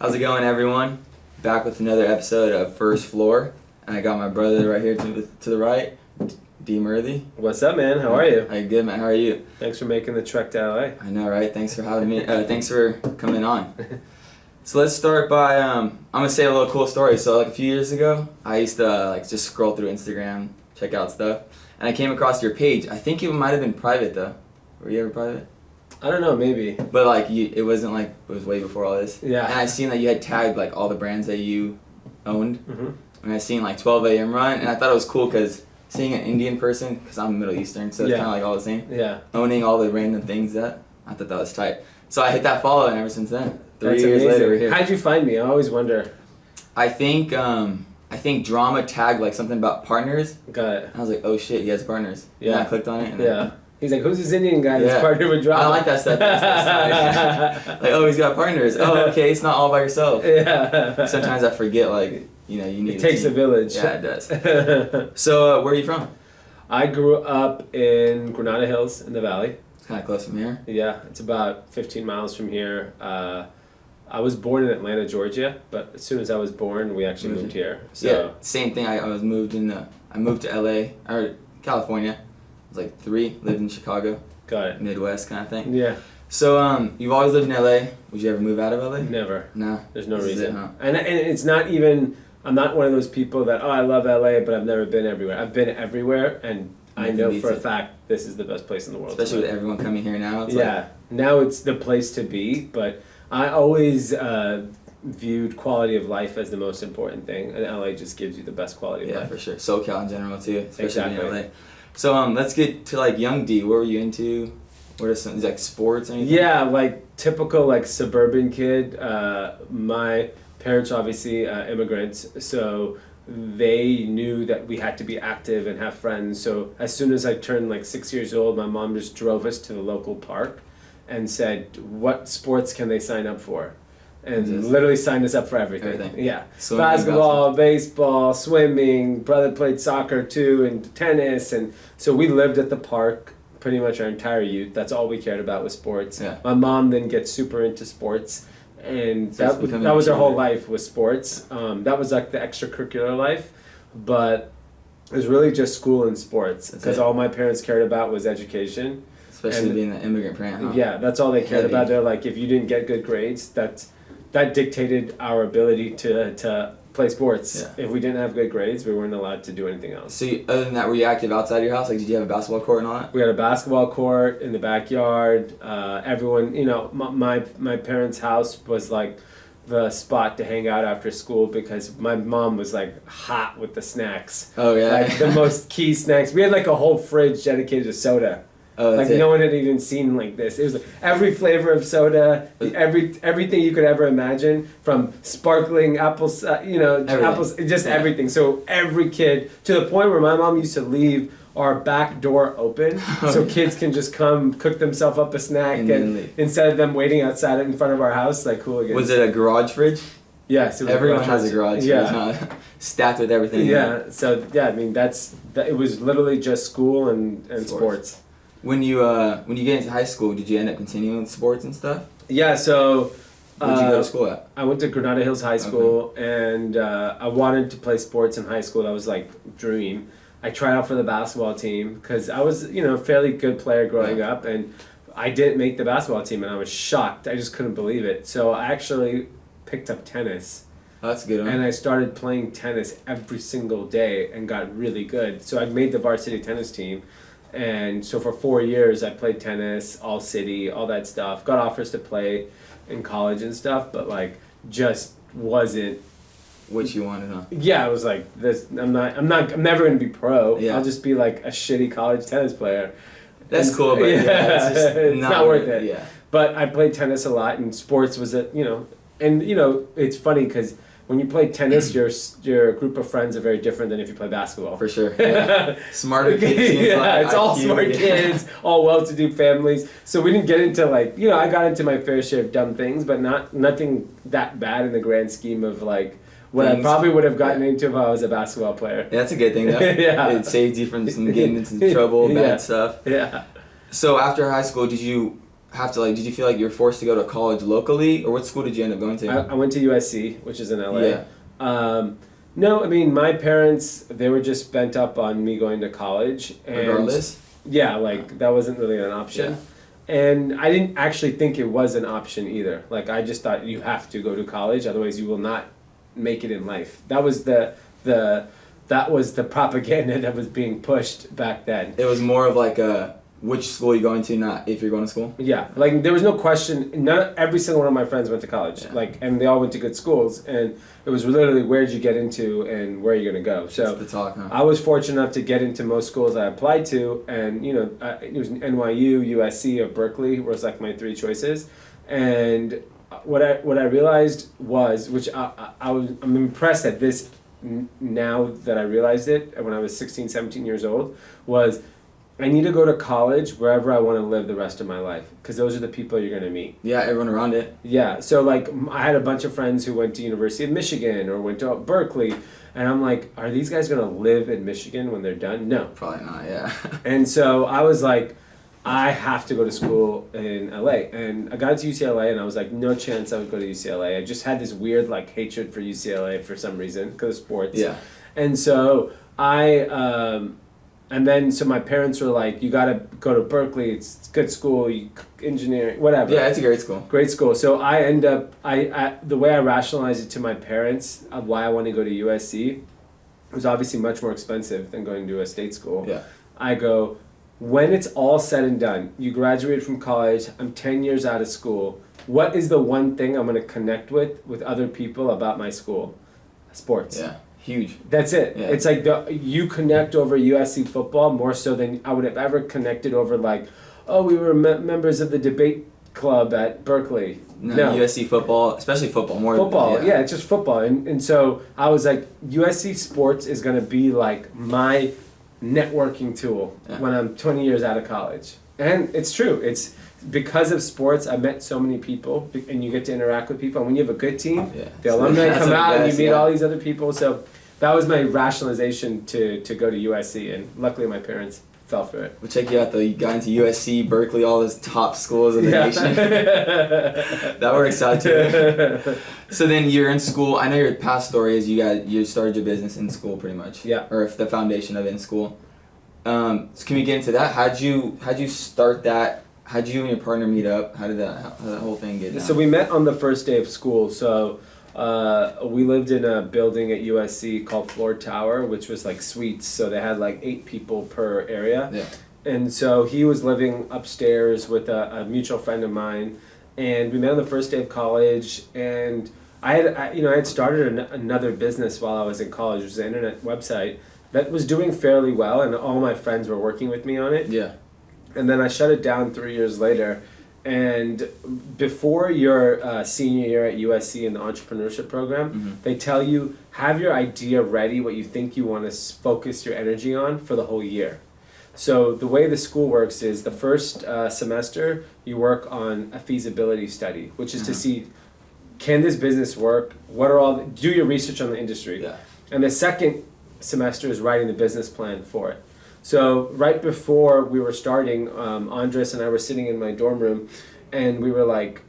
How's it going, everyone? Back with another episode of First Floor, and I got my brother right here to the right, D. Murthy. What's up, man? How are you? I'm good, man. How are you? Thanks for making the trek to LA. I know, right? Thanks for having me. Thanks for coming on. So let's start by I'm gonna say a little cool story. So like a few years ago, I used to just scroll through Instagram, check out stuff, and I came across your page. I think it might have been private though. Were you ever private? I don't know, maybe. But it wasn't it was way before all this. Yeah. And I seen that you had tagged all the brands that you owned. Mm-hmm. And I seen 12 a.m. run, and I thought it was cool because seeing an Indian person, because I'm Middle Eastern, so it's kind of all the same. Yeah. Owning all the random things I thought that was tight. So I hit that follow, and ever since then, 3 That's years amazing. later, we're here. How'd you find me? I always wonder. I think Drama tagged something about partners. Got it. And I was like, oh shit, he has partners. Yeah. And I clicked on it. And Yeah. He's like, who's this Indian guy that's partnered with Drama? I like that stuff. Oh, he's got partners. Oh, okay, it's not all by yourself. Yeah. Sometimes I forget, you need It takes a village. Yeah, it does. So, where are you from? I grew up in Granada Hills in the Valley. It's kind of close from here. Yeah, it's about 15 miles from here. I was born in Atlanta, Georgia, but as soon as I was born, we actually moved here. So. Yeah, same thing. I moved to LA, or California. I was 3, lived in Chicago. Got it. Midwest kind of thing. Yeah. So, you've always lived in LA. Would you ever move out of LA? Never. No. There's no reason. Is it, huh? And it's not even, I'm not one of those people that, I love LA, but I've never been everywhere. I've been everywhere, and I know for a fact this is the best place in the world. Especially with everyone coming here now. It's now it's the place to be, but I always viewed quality of life as the most important thing, and LA just gives you the best quality of life. Yeah, for sure. SoCal in general, too, especially Exactly. in LA. So, let's get to, young D. What were you into? What are some, sports or anything? Yeah, typical, suburban kid. My parents are obviously immigrants, so they knew that we had to be active and have friends. So as soon as I turned 6 years old, my mom just drove us to the local park and said, what sports can they sign up for? And literally signed us up for everything. Yeah. Swimming, basketball, baseball, swimming. Brother played soccer too, and tennis. And so we lived at the park pretty much our entire youth. That's all we cared about was sports. Yeah. My mom then gets super into sports. And So that was her whole life was sports. That was the extracurricular life. But it was really just school and sports. Because all my parents cared about was education. Especially being an immigrant parent, huh? Yeah, that's all they cared about. They're like, if you didn't get good grades, that dictated our ability to play sports. Yeah. If we didn't have good grades, we weren't allowed to do anything else. So, other than that, were you active outside your house? Did you have a basketball court and all that? We had a basketball court in the backyard. Everyone, my parents' house was the spot to hang out after school because my mom was hot with the snacks. Oh yeah. The most key snacks. We had a whole fridge dedicated to soda. Oh, that's it. No one had even seen this. It was every flavor of soda, everything you could ever imagine, from sparkling apples, apples, just everything. So every kid, to the point where my mom used to leave our back door open so kids can just come cook themselves up a snack, and instead of them waiting outside in front of our house like hooligans. Was it a garage fridge? Yes, it was. Everyone has a garage fridge, huh? Stacked with everything. Yeah. So I mean it was literally just school and sports. When you get into high school, did you end up continuing with sports and stuff? Yeah, so where'd you go to school at? I went to Granada Hills High School, and I wanted to play sports in high school. That was dream. I tried out for the basketball team because I was a fairly good player growing up, and I didn't make the basketball team, and I was shocked. I just couldn't believe it. So I actually picked up tennis. Oh, that's a good one. And I started playing tennis every single day and got really good. So I made the varsity tennis team. And so for 4 years, I played tennis, all city, all that stuff. Got offers to play in college and stuff, but just wasn't what you wanted, huh? Yeah, I was this. I'm never gonna be pro. Yeah. I'll just be a shitty college tennis player. That's cool, but it's just it's not worth it. Yeah. But I played tennis a lot, and sports was it's funny because when you play tennis, your group of friends are very different than if you play basketball. For sure. Yeah. Smarter kids. It's all smart kids, all well-to-do families. So we didn't get into I got into my fair share of dumb things, but nothing that bad in the grand scheme of what I probably would have gotten into if I was a basketball player. Yeah, that's a good thing though. Yeah. It saved you from getting into trouble, bad stuff. Yeah. So after high school, did you have to like? Did you feel like you were forced to go to college locally, or what school did you end up going to? I went to USC, which is in LA. Yeah. No, I mean my parents, they were just bent up on me going to college. And Regardless. yeah, like that wasn't really an option. Yeah. And I didn't actually think it was an option either. Like I just thought you have to go to college, otherwise you will not make it in life. That was the propaganda that was being pushed back then. It was more of like which school you're going to, not if you're going to school. Yeah, like there was no question. Not every single one of my friends went to college, Yeah. like, and they all went to good schools, and it was literally where did you get into and where are you gonna go. So That's the talk, huh? I was fortunate enough to get into most schools I applied to, and it was NYU, USC, or Berkeley was like my three choices, and what I realized was, which I'm impressed at this now that I realized it when I was 16, 17 years old, was I need to go to college wherever I want to live the rest of my life, because those are the people you're going to meet. Yeah, everyone around it. Yeah, so like I had a bunch of friends who went to University of Michigan or went to Berkeley, and I'm like, are these guys going to live in Michigan when they're done? No. Probably not, yeah. And so I was like, I have to go to school in LA. And I got into UCLA and I was like, no chance I would go to UCLA. I just had this weird like hatred for UCLA for some reason because of sports. Yeah. And so so my parents were like, you got to go to Berkeley. It's good school, engineering, whatever. Yeah, it's a great school. Great school. So I end up, the way I rationalized it to my parents of why I want to go to USC was obviously much more expensive than going to a state school. Yeah. I go, when it's all said and done, you graduated from college, I'm 10 years out of school, what is the one thing I'm going to connect with other people about my school? Sports. Yeah. Huge. That's it. Yeah. It's like you connect over USC football more so than I would have ever connected over like, oh, we were members of the debate club at Berkeley. No, USC football, especially football, more football. Yeah, it's just football. And so I was like, USC sports is going to be like my networking tool when I'm 20 years out of college. And it's true. It's because of sports, I met so many people, and you get to interact with people. And when you have a good team, the alumni come out and you meet all these other people. So that was my rationalization to go to USC, and luckily my parents fell for it. We'll check you out though. You got into USC, Berkeley, all those top schools of the nation. That works out too. So then you're in school. I know your past story is you started your business in school pretty much. Yeah. Or if the foundation of it in school. So can we get into that? How'd you start that? How'd you and your partner meet up? How did that whole thing get down? So we met on the first day of school. So we lived in a building at USC called Floor Tower, which was like suites. So they had like 8 people per area. Yeah. And so he was living upstairs with a mutual friend of mine, and we met on the first day of college. And I had started another business while I was in college, which was an internet website that was doing fairly well, and all my friends were working with me on it. Yeah. And then I shut it down 3 years later. And before your senior year at USC in the entrepreneurship program, they tell you, have your idea ready, what you think you want to focus your energy on for the whole year. So the way the school works is the first semester, you work on a feasibility study, which is to see, can this business work? Do your research on the industry. Yeah. And the second semester is writing the business plan for it. So right before we were starting, Andres and I were sitting in my dorm room, and we were like,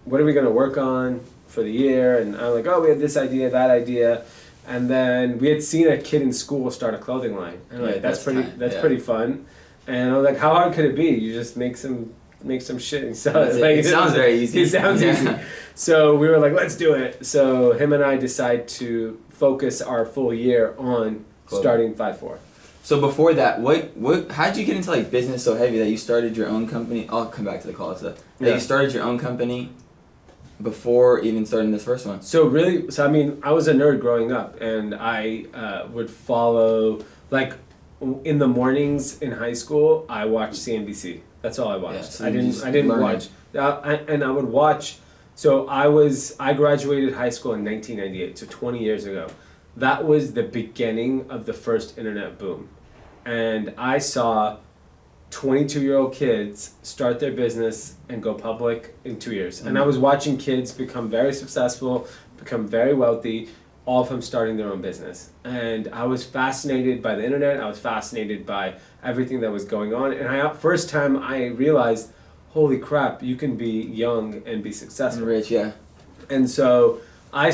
what are we going to work on for the year? And I'm like, oh, we have this idea, that idea. And then we had seen a kid in school start a clothing line. And like, that's pretty fun. And I was like, how hard could it be? You just make some shit and sell it. Like, it sounds very easy. It sounds easy. So we were like, let's do it. So him and I decided to focus our full year on starting 5-4. So before that, how'd you get into like business so heavy that you started your own company? I'll come back to the college stuff. That you started your own company before even starting this first one. So I mean, I was a nerd growing up, and I would follow, like, in the mornings in high school, I watched CNBC. That's all I watched. Yeah, so I didn't watch, and I would watch. So I graduated high school in 1998, so 20 years ago. That was the beginning of the first internet boom. And I saw 22-year-old kids start their business and go public in 2 years. And I was watching kids become very successful, become very wealthy, all of them starting their own business. And I was fascinated by the internet. I was fascinated by everything that was going on. And first time I realized, holy crap, you can be young and be successful. Rich, yeah. And so I'm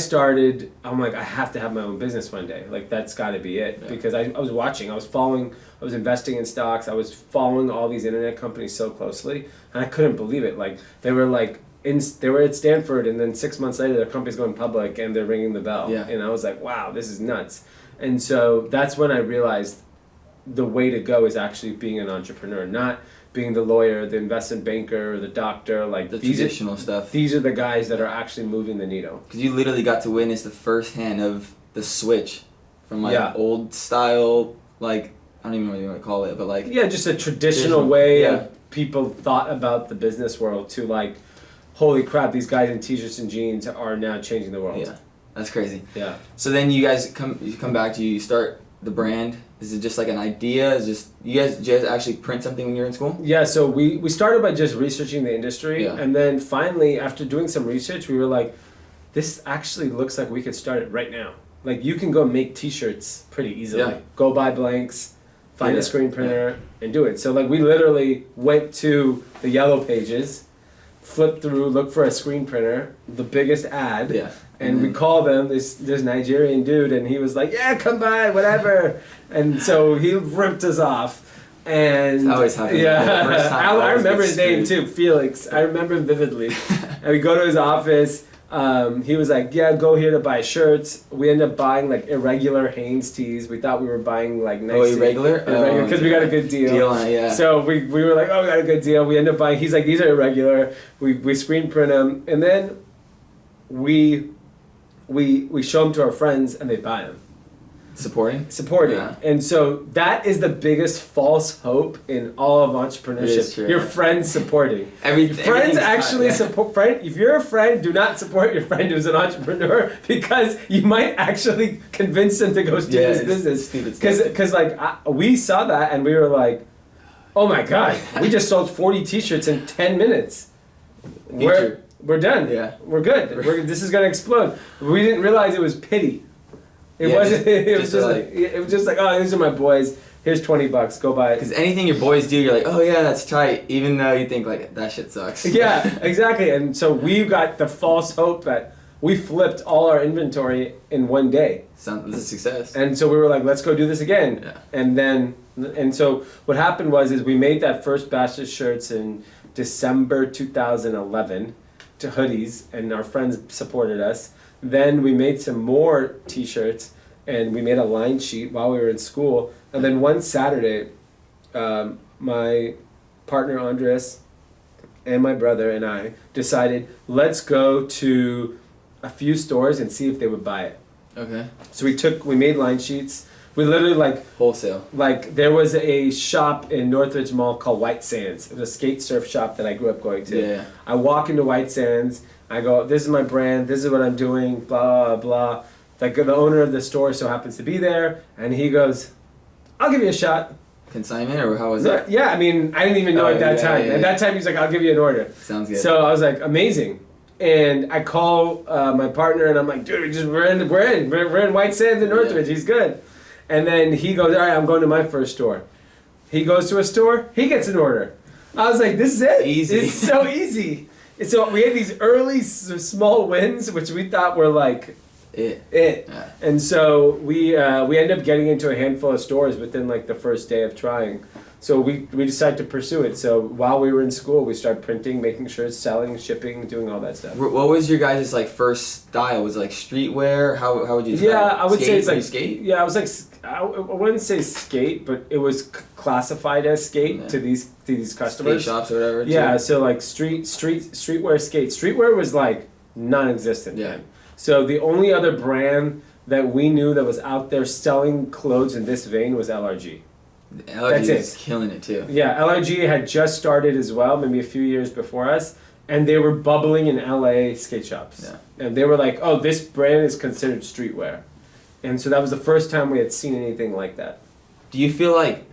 like, I have to have my own business one day. Like, that's got to be it. Yeah. Because I was watching, I was investing in stocks, I was following all these internet companies so closely, and I couldn't believe it. Like, they were at Stanford, and then 6 months later, their company's going public, and they're ringing the bell. Yeah. And I was like, wow, this is nuts. And so that's when I realized the way to go is actually being an entrepreneur, not being the lawyer, the investment banker, or the doctor. Like, The traditional stuff. These are the guys that are actually moving the needle. Because you literally got to witness the first hand of the switch from like Yeah. old style, like, I don't even know what you want to call it, but like, Yeah, just a traditional way yeah. of people thought about the business world to like, holy crap, these guys in t-shirts and jeans are now changing the world. yeah, that's crazy. Yeah. So then you come back to you start the brand. Is it just like an idea? Is just did you guys actually print something when you were in school? Yeah, so we started by just researching the industry, Yeah. and then finally, after doing some research, we were like, this actually looks like we could start it right now. Like, you can go make t-shirts pretty easily. Yeah. Go buy blanks, find Yeah. a screen printer, and do it. So like, we literally went to the yellow pages, flipped through, looked for a screen printer, the biggest ad. Yeah. And we called him, this Nigerian dude, and he was like, yeah, come by, whatever. And so he ripped us off. And It's always happened. yeah, The first time I always remember gets his name screwed. too, Felix. I remember him vividly. And we go to his office. He was like, yeah, go here to buy shirts. We ended up buying like irregular Hanes tees. We thought we were buying like nice. Oh, irregular? Because we got a good deal. Deal on it, yeah. So we were like, oh, we got a good deal. We ended up buying. He's like, these are irregular. We screen print them, and then we show them to our friends, and they buy them. Supporting. Supporting. And so that is the biggest false hope in all of It is entrepreneurship. true. Your friends supporting. Friends Everything's actually fine, yeah. support. Friend, if you're a friend, do not support your friend who's an entrepreneur, because you might actually convince them to go do Yeah, this it's business. stupid stuff. Because we saw that and we were like, oh my god, we just sold 40 t-shirts in 10 minutes. We're done. Yeah. We're good. This is gonna explode. We didn't realize it was pity. It Yeah, wasn't. It was just just like- like it was just like, oh, these are my boys. Here's $20. Go buy it. Because anything your boys do, you're like, oh yeah, that's tight, even though you think like that shit sucks. Yeah, exactly. And so we got the false hope that we flipped all our inventory in one day. Sounds a success. And so we were like, let's go do this again. Yeah. And so what happened was we made that first batch of shirts in December 2011 to hoodies, and our friends supported us. Then we made some more t-shirts, and we made a line sheet while we were in school. And then one Saturday, my partner Andres and my brother and I decided, let's go to a few stores and see if they would buy it. Okay. So we made line sheets. We literally Wholesale. there was a shop in Northridge Mall called White Sands. It was a skate surf shop that I grew up going to. Yeah. I walk into White Sands. I go, this is my brand. This is what I'm doing. Blah, blah. The owner of the store so happens to be there. And he goes, I'll give you a shot. Consignment, or how was it? Yeah, I mean, I didn't even know at that time. At that time, he's like, I'll give you an order. Sounds good. So I was like, amazing. And I call my partner and I'm like, dude, we're in White Sands in Northridge. He's good. And then he goes, all right, I'm going to my first store. He goes to a store, he gets an order. I was like, this is it. Easy. It's so easy. And so we had these early small wins, which we thought were like it. Yeah. And so we ended up getting into a handful of stores within like the first day of trying. So we decided to pursue it. So while we were in school, we started printing, making shirts, selling, shipping, doing all that stuff. What was your guys' like first style? Was it like streetwear? How would you describe Yeah, it? I would say it's like skate. Yeah, I was like I wouldn't say skate, but it was classified as skate Yeah. to these Skate customers. shops or whatever. Yeah, too. so like streetwear skate. Streetwear was like non-existent Yeah. then. So the only other brand that we knew that was out there selling clothes in this vein was LRG. LRG That's is it. killing it too. Yeah, LRG had just started as well, maybe a few years before us, and they were bubbling in LA skate shops. Yeah. And they were like, oh, this brand is considered streetwear. And so that was the first time we had seen anything like that. Do you feel like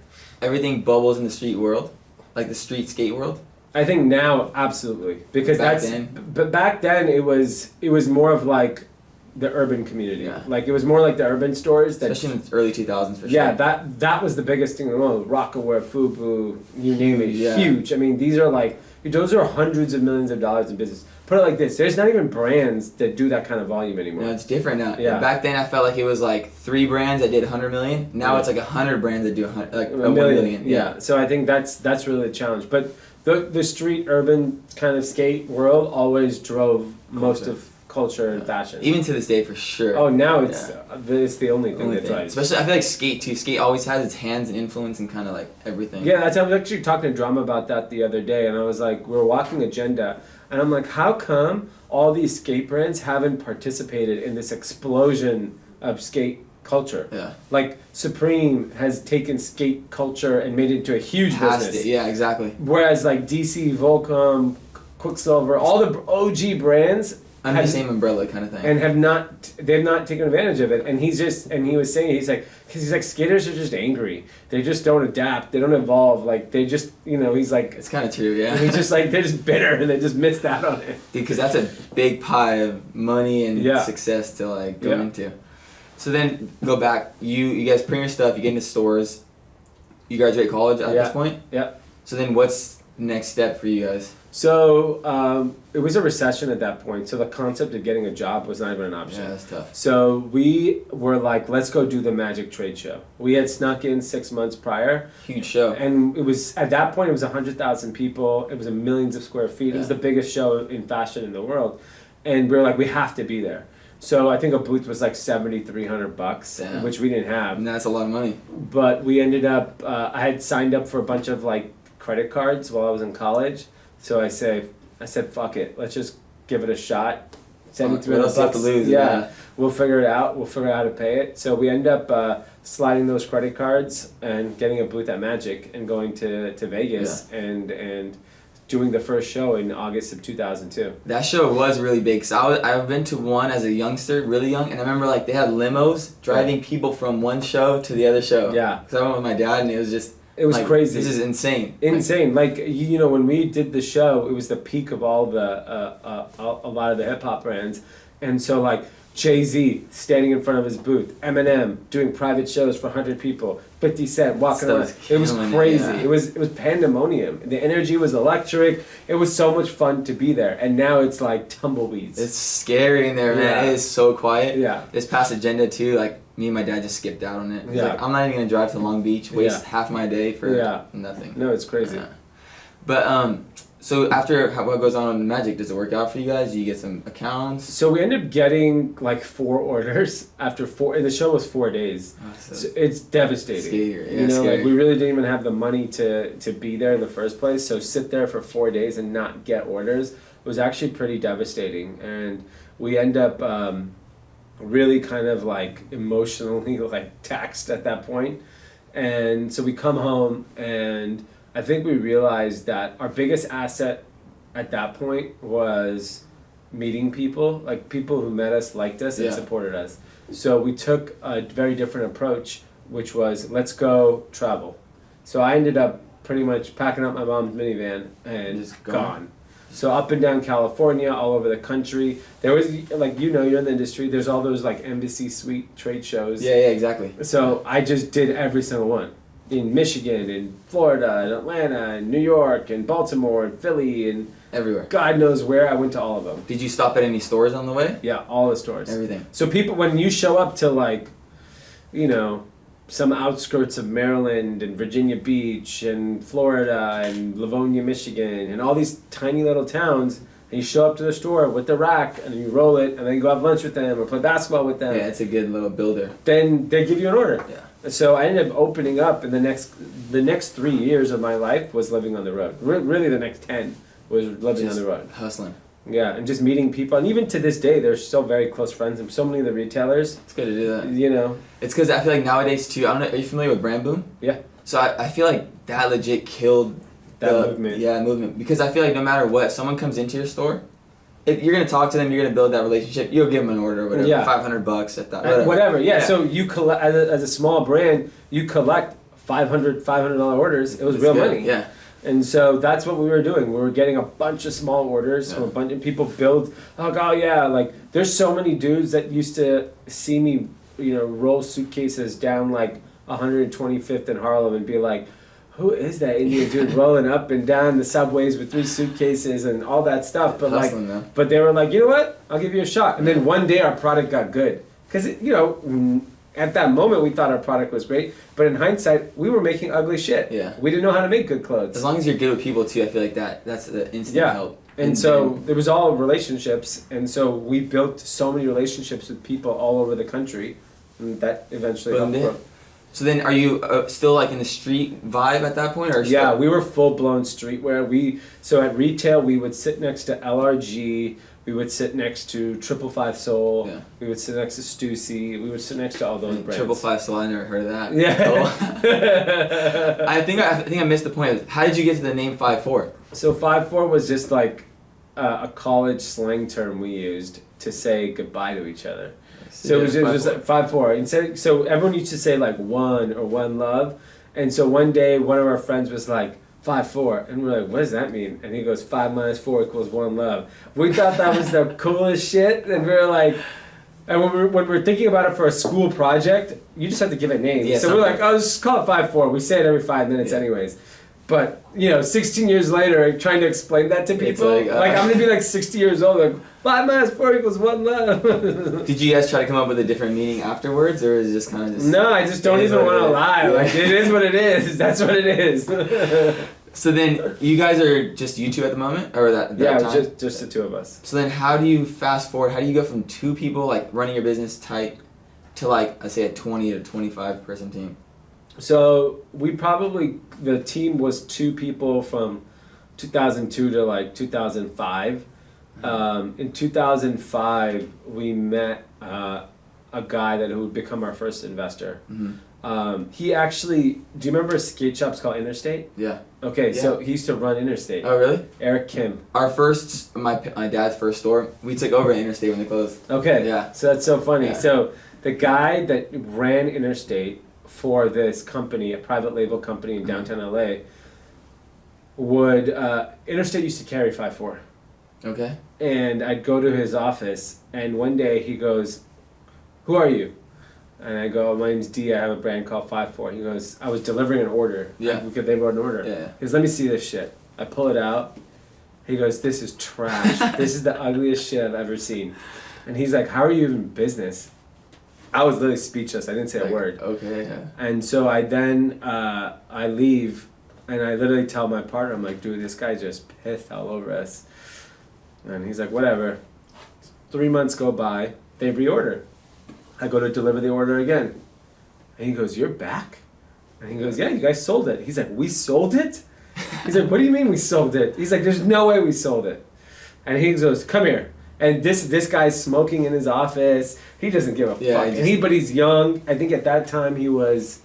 everything bubbles in the street world, like the street skate world? I think now, absolutely, because but back then it was more of like the urban community. Yeah. Like it was more like the urban stores that. Especially in the early 2000s for Yeah, sure. that was the biggest thing in the world. Rockaware, Fubu, you name it, Yeah. huge. I mean, these are like those are hundreds of millions of dollars in business. Put it like this: there's not even brands that do that kind of volume anymore. No, it's different now. Yeah. Back then, I felt like it was like 3 brands that did 100 million. Now it's like 100 brands that do like a 1 million. Yeah. So I think that's really the challenge. But the street urban kind of skate world always drove most of culture and fashion. Even to this day, for sure. Oh, now it's the only thing that drives. Especially, I feel like skate too. Skate always has its hands and influence and kind of like everything. Yeah, I was actually talking to Drama about that the other day, and I was like, we were walking Agenda, and I'm like, how come all these skate brands haven't participated in this explosion of skate culture? Yeah. Like Supreme has taken skate culture and made it into a huge business. Yeah, exactly. Whereas like DC, Volcom, Quicksilver, all the OG brands under the same umbrella kind of thing. And they've not taken advantage of it. And he was saying, he's like, skaters are just angry. They just don't adapt. They don't evolve. Like, they just, he's like. It's kind of true, yeah. He's just like, they're just bitter and they just missed out on it. Because that's a big pie of money and success to like go into. So then go back, you guys print your stuff, you get into stores, you graduate college at this point? Yeah. So then what's the next step for you guys? So it was a recession at that point, so the concept of getting a job was not even an option. Yeah, that's tough. So we were like, let's go do the Magic trade show. We had snuck in 6 months prior. Huge show. And it was, at that point, it was 100,000 people. It was millions of square feet. It was the biggest show in fashion in the world. And we were like, we have to be there. So I think a booth was like $7,300, which we didn't have. And that's a lot of money. But we ended up, I had signed up for a bunch of like credit cards while I was in college. So I said, fuck it, let's just give it a shot. $7,300 to lose. Yeah, we'll figure it out. We'll figure out how to pay it. So we end up sliding those credit cards and getting a booth at Magic and going to Vegas and doing the first show in August of 2002. That show was really big. Cause I've been to one as a youngster, really young, and I remember like they had limos driving people from one show to the other show. Yeah. Cause I went with my dad and it was just. It was like, crazy. This is insane. Insane. Like, when we did the show, it was the peak of all the, a lot of the hip hop brands. And so, like, Jay-Z standing in front of his booth, Eminem doing private shows for 100 people, 50 Cent walking around. It was crazy. It was pandemonium. The energy was electric. It was so much fun to be there. And now it's like tumbleweeds. It's scary in there, man. It is so quiet. Yeah. This past Agenda, too, like, me and my dad just skipped out on it. Yeah. Like, I'm not even going to drive to Long Beach, waste half my day for nothing. No, it's crazy. But, so after what goes on in Magic, does it work out for you guys? Do you get some accounts? So we ended up getting like 4 orders after 4, and the show was 4 days. Oh, so it's devastating. Scary. Yeah, scary. Like we really didn't even have the money to be there in the first place. So sit there for 4 days and not get orders was actually pretty devastating. And we end up really kind of like emotionally like taxed at that point. And so we come home and I think we realized that our biggest asset at that point was meeting people, like people who met us, liked us, and supported us. So we took a very different approach, which was let's go travel. So I ended up pretty much packing up my mom's minivan and just gone. So up and down California, all over the country. There was, like, you're in the industry, there's all those like embassy suite trade shows. Yeah, exactly. So I just did every single one. In Michigan, in Florida, in Atlanta, in New York, in Baltimore, in Philly, and everywhere. God knows where. I went to all of them. Did you stop at any stores on the way? Yeah, all the stores. Everything. So people, when you show up to like, some outskirts of Maryland and Virginia Beach and Florida and Livonia, Michigan, and all these tiny little towns, and you show up to the store with the rack and you roll it and then you go have lunch with them or play basketball with them. Yeah, it's a good little builder. Then they give you an order. Yeah. So I ended up opening up, and the next 3 years of my life was living on the road. Really, the next 10 was living on the road. Hustling. Yeah, and just meeting people. And even to this day, they're still very close friends. And so many of the retailers. It's good to do that. It's because I feel like nowadays, too, I don't know, are you familiar with Brand Boom? Yeah. So I feel like that legit killed that movement. Yeah, movement. Because I feel like no matter what, if someone comes into your store, if you're going to talk to them, you're going to build that relationship, you'll give them an order or whatever, $500 at that, whatever. Yeah. So you collect, as a small brand, you collect $500 orders. It was real money. Yeah. And so that's what we were doing. We were getting a bunch of small orders from a bunch of people build. Like there's so many dudes that used to see me, roll suitcases down like 125th in Harlem and be like, who is that Indian dude rolling up and down the subways with 3 suitcases and all that stuff? But Hustling, like, though. but they were like, you know what? I'll give you a shot. And then one day our product got good. Because, at that moment we thought our product was great. But in hindsight, we were making ugly shit. Yeah. We didn't know how to make good clothes. As long as you're good with people too, I feel like that's the instant help. And so it was all relationships. And so we built so many relationships with people all over the country. And that eventually helped grow. So then, are you still like in the street vibe at that point, or yeah, we were full blown streetwear. So at retail we would sit next to LRG, we would sit next to 555 Soul, we would sit next to Stussy, we would sit next to all those brands. 555 Soul, I never heard of that. Yeah. Oh. I think I missed the point. How did you get to the name 5'4"? So 5'4" was just like a college slang term we used to say goodbye to each other. So it was just like 5'4". So everyone used to say like one or one love. And so one day one of our friends was like 5'4", and we're like, what does that mean? And he goes 5 minus 4 equals one love. We thought that was the coolest shit, and we were like, and when we were thinking about it for a school project, you just have to give it names. Yeah, so we're like, oh, just call it 5'4". We say it every 5 minutes anyways. But 16 years later, trying to explain that to people, like I'm gonna be like 60 years old, like 5 minus 4 equals one love. Did you guys try to come up with a different meaning afterwards, or is it just kind of just? No, I just don't even want to lie. Like it is what it is. That's what it is. So then, you guys are just you two at the moment, or that time? just the two of us. So then, how do you fast forward? How do you go from 2 people like running your business tight to like, let's say, a 20 to 25 person team? So the team was 2 people from 2002 to like 2005. In 2005, we met a guy who would become our first investor. Mm-hmm. He actually, do you remember skate shops called Interstate? Yeah. Okay, so he used to run Interstate. Oh, really? Eric Kim. My dad's first store, we took over Interstate when they closed. Okay. Yeah. So that's so funny. Yeah. So the guy that ran Interstate for this company, a private label company in downtown LA, Interstate used to carry 5'4". Okay. And I'd go to his office, and one day he goes, "Who are you?" And I go, "My name's D. I have a brand called 5'4". He goes, "I was delivering an order." Yeah. Because they wrote an order. Yeah. He goes, "Let me see this shit." I pull it out. He goes, "This is trash. This is the ugliest shit I've ever seen." And he's like, "How are you even in business?" I was literally speechless. I didn't say a word. Okay. Yeah. And so I then I leave, and I literally tell my partner, I'm like, "Dude, this guy just pissed all over us." And he's like, "Whatever." 3 months go by. They reorder. I go to deliver the order again. And he goes, "You're back?" And he goes, "Yeah, you guys sold it." He's like, "We sold it?" He's like, "What do you mean we sold it?" He's like, "There's no way we sold it." And he goes, "Come here." And this guy's smoking in his office. He doesn't give a fuck. But he's young. I think at that time he was,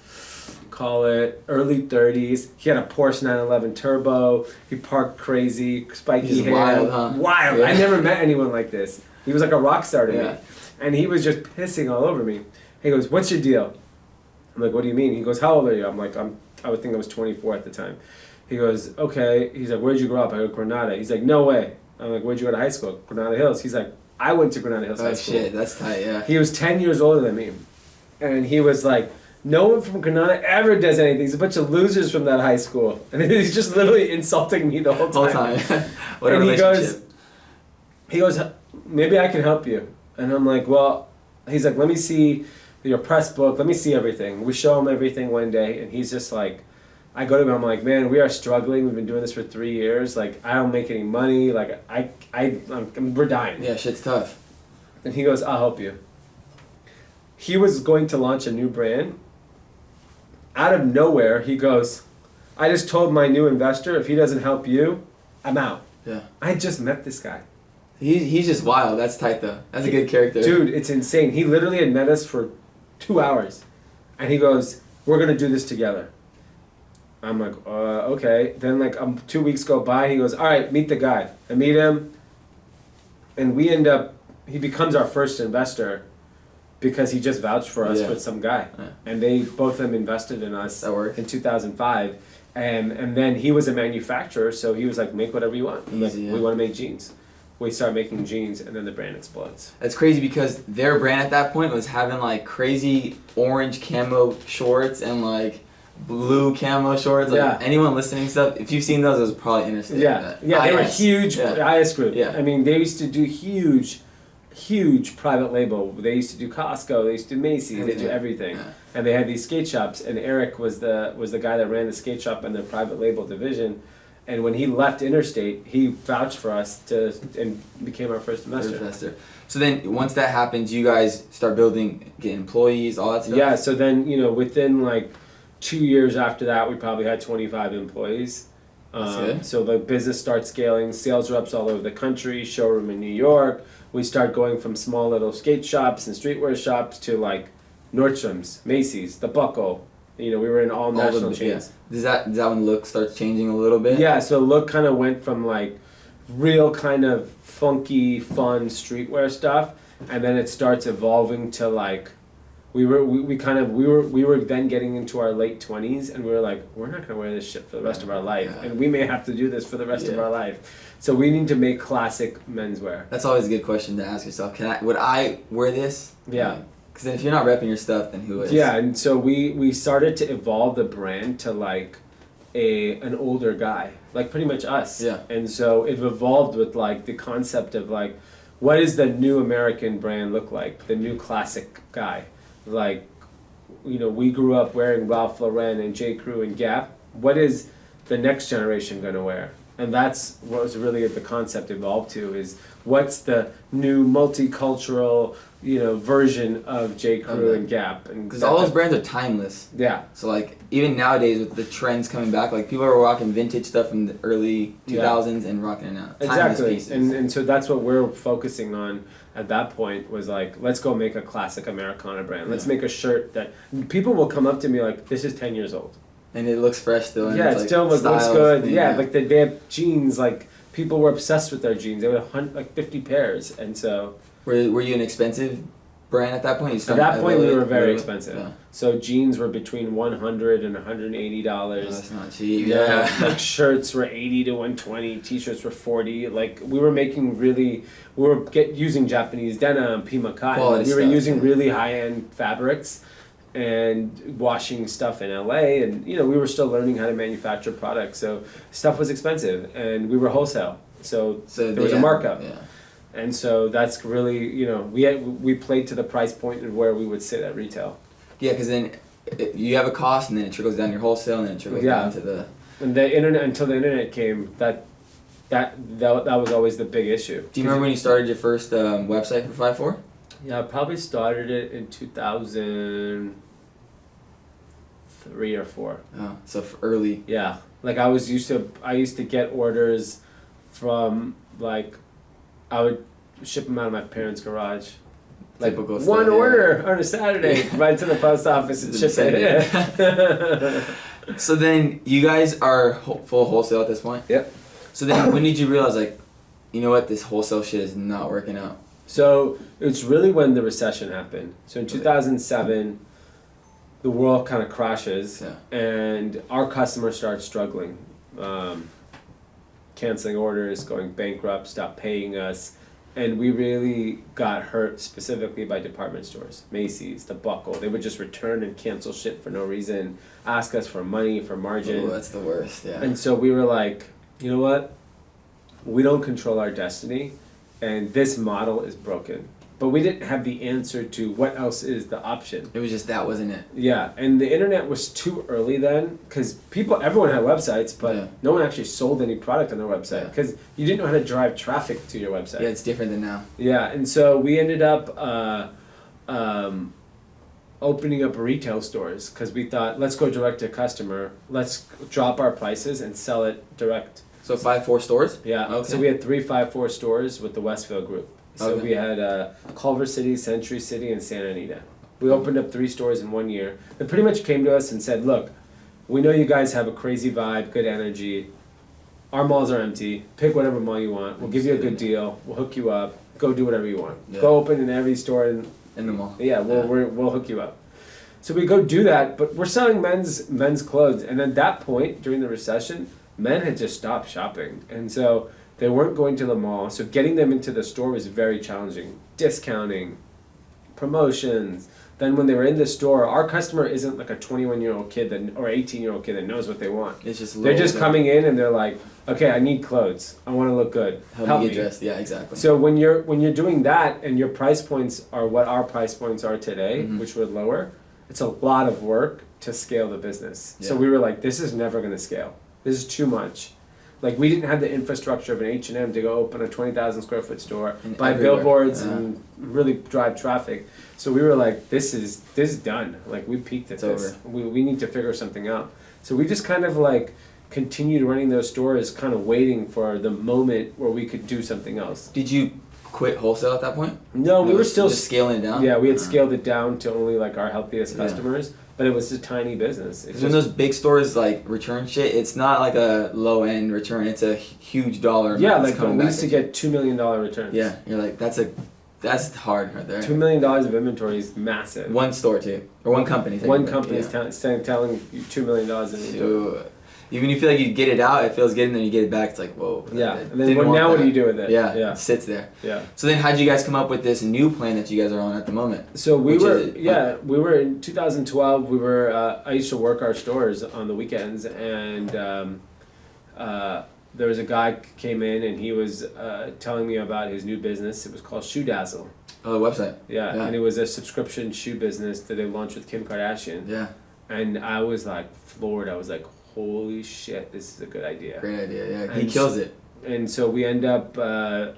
call it, early 30s. He had a Porsche 911 Turbo. He parked crazy, spiky hair. Wild, huh? Wild. Yeah. I never met anyone like this. He was like a rock star to me. Yeah. And he was just pissing all over me. He goes, "What's your deal?" I'm like, "What do you mean?" He goes, "How old are you?" I'm like, I would think I was 24 at the time. He goes, "Okay." He's like, "Where'd you grow up?" I go, "Granada." He's like, "No way." I'm like, "Where'd you go to high school?" "Granada Hills." He's like, "I went to Granada Hills High School." Oh shit, that's tight, yeah. He was 10 years older than me. And he was like, "No one from Granada ever does anything. There's a bunch of losers from that high school." And he's just literally insulting me the whole time. What a relationship. He goes, "Maybe I can help you." And I'm like, "Well," he's like, "Let me see your press book. Let me see everything." We show him everything one day, and he's just like, I go to him, I'm like, "Man, we are struggling. We've been doing this for 3 years. Like, I don't make any money. Like, we're dying." Yeah, shit's tough. And he goes, "I'll help you." He was going to launch a new brand. Out of nowhere, he goes, "I just told my new investor, if he doesn't help you, I'm out." Yeah. I just met this guy. He's just wild. That's tight though. That's a good character. Dude, it's insane. He literally had met us for 2 hours. And he goes, "We're going to do this together." I'm like, okay. Then like 2 weeks go by. He goes, "All right, meet the guy." I meet him. And he becomes our first investor because he just vouched for us with some guy. Yeah. And they both of them invested in us in 2005. And then he was a manufacturer, so he was like, "Make whatever you want." Like, we want to make jeans. We start making jeans, and then the brand explodes. That's crazy because their brand at that point was having like crazy orange camo shorts and like blue camo shorts. Like Yeah. anyone listening stuff, if you've seen those, it was probably Interstate. Yeah, they were huge. Yeah. IS Group. Yeah. I mean, they used to do huge private label. They used to do Costco. They used to do Macy's. They do everything, Yeah. and they had these skate shops. And Eric was the guy that ran the skate shop and the private label division. And when he left Interstate, he vouched for us and became our first investor. So then, once that happens, you guys start get employees, all that stuff. Yeah. So then, within like 2 years after that, we probably had 25 employees. So the business starts scaling. Sales reps all over the country. Showroom in New York. We start going from small little skate shops and streetwear shops to like Nordstrom's, Macy's, The Buckle. We were in all national chains. Yeah. Does that when look starts changing a little bit? Yeah, so look kind of went from like real kind of funky, fun streetwear stuff, and then it starts evolving to like we were then getting into our late 20s, and we were like, we're not gonna wear this shit for the rest of our life, and we may have to do this for the rest of our life. So we need to make classic menswear. That's always a good question to ask yourself. Would I wear this? Yeah. Because if you're not repping your stuff, then who is? Yeah, and so we started to evolve the brand to like an older guy, like pretty much us. Yeah. And so it evolved with like the concept of like, what does the new American brand look like? The new classic guy. Like, we grew up wearing Ralph Lauren and J. Crew and Gap. What is the next generation gonna wear? And that's what was really the concept evolved to, is what's the new multicultural, version of J. Crew and Gap. Because all those brands are timeless. Yeah. So like even nowadays with the trends coming back, like people are rocking vintage stuff from the early 2000s and rocking it now. Timeless Exactly. pieces. And so that's what we're focusing on at that point, was like, let's go make a classic Americana brand. Let's make a shirt that people will come up to me like, this is 10 years old. And it looks fresh still. And Yeah, it's it still looks styles, good. Yeah, like they have jeans. Like people were obsessed with their jeans. They would hunt like 50 pairs, and so. Were you an expensive brand at that point? At that point, we were very expensive. Yeah. So jeans were between $100 and $180. That's not cheap. Yeah, like shirts were $80 to $120. T-shirts were $40. Like we were making using Japanese denim, Pima cotton. Quality We were stuff, using really high-end fabrics and washing stuff in LA, and we were still learning how to manufacture products. So stuff was expensive, and we were wholesale. So there was a markup. Yeah. And so that's really, we played to the price point and where we would sit at retail. Yeah, because then you have a cost, and then it trickles down your wholesale, and then it trickles down to the. And the internet, until the internet came, that was always the big issue. Do you remember when you started your first website for 5-4? Yeah, I probably started it in 2003 or 4. Oh, so early. Yeah, like I used to get orders from like, I would ship them out of my parents' garage. Like Typical one stuff, order on a Saturday, right to the post office and ship it. So then you guys are full wholesale at this point? Yep. So then when did you realize, like, you know what, this wholesale shit is not working out? So it's really when the recession happened. So in 2007, the world kind of crashes, and our customers start struggling, canceling orders, going bankrupt, stop paying us. And we really got hurt specifically by department stores, Macy's, The Buckle. They would just return and cancel shit for no reason, ask us for money, for margin. Oh, that's the worst, yeah. And so we were like, you know what? We don't control our destiny, and this model is broken. But we didn't have the answer to what else is the option. It was just that, wasn't it? Yeah, and the internet was too early then, because everyone had websites, but no one actually sold any product on their website, because you didn't know how to drive traffic to your website. Yeah, it's different than now. Yeah, and so we ended up opening up retail stores, because we thought, let's go direct to customer, let's drop our prices and sell it direct. So 5-4 stores? Yeah, Okay. so we had 3-5-4 stores with the Westfield Group. So we had Culver City, Century City, and Santa Anita. We opened up 3 stores in 1 year. They pretty much came to us and said, look, we know you guys have a crazy vibe, good energy. Our malls are empty. Pick whatever mall you want. We'll give you a good deal. We'll hook you up. Go do whatever you want. Yeah. Go open in every store in the mall. Yeah, we'll hook you up. So we go do that, but we're selling men's clothes. And at that point, during the recession, men had just stopped shopping. And so they weren't going to the mall, so getting them into the store was very challenging. Discounting, promotions. Then when they were in the store, our customer isn't like a 21-year-old kid or 18-year-old kid that knows what they want. It's just they're just coming in and they're like, okay, I need clothes. I want to look good. Help me get dressed. Yeah, exactly. So when you're doing that and your price points are what our price points are today, which were lower, it's a lot of work to scale the business. Yeah. So we were like, this is never going to scale. This is too much. Like, we didn't have the infrastructure of an H&M to go open a 20,000 square foot store, buy billboards and really drive traffic. So we were like, this is done. Like, we peaked at this. We need to figure something out. So we just kind of like continued running those stores, kind of waiting for the moment where we could do something else. Did you quit wholesale at that point? No, we were still just scaling it down. Yeah, we had scaled it down to only like our healthiest customers. But it was a tiny business. Because when those big stores like return shit, it's not like a low end return. It's a huge dollar amount. Yeah, like we used to get $2 million returns. Yeah, you're like that's hard right there. $2 million of inventory is massive. One store too, or one company. One company is telling you $2 million in inventory. Even you feel like you get it out, it feels good, and then you get it back, it's like, whoa. Yeah, and then now what do you do with it? Yeah, it sits there. Yeah. So then how'd you guys come up with this new plan that you guys are on at the moment? So we were in 2012, I used to work our stores on the weekends, and there was a guy came in and he was telling me about his new business. It was called Shoe Dazzle. Oh, the website. Yeah, and it was a subscription shoe business that they launched with Kim Kardashian. Yeah. And I was like floored. I was like, holy shit, this is a good idea. Great idea, yeah. He kills it. And so we end up, I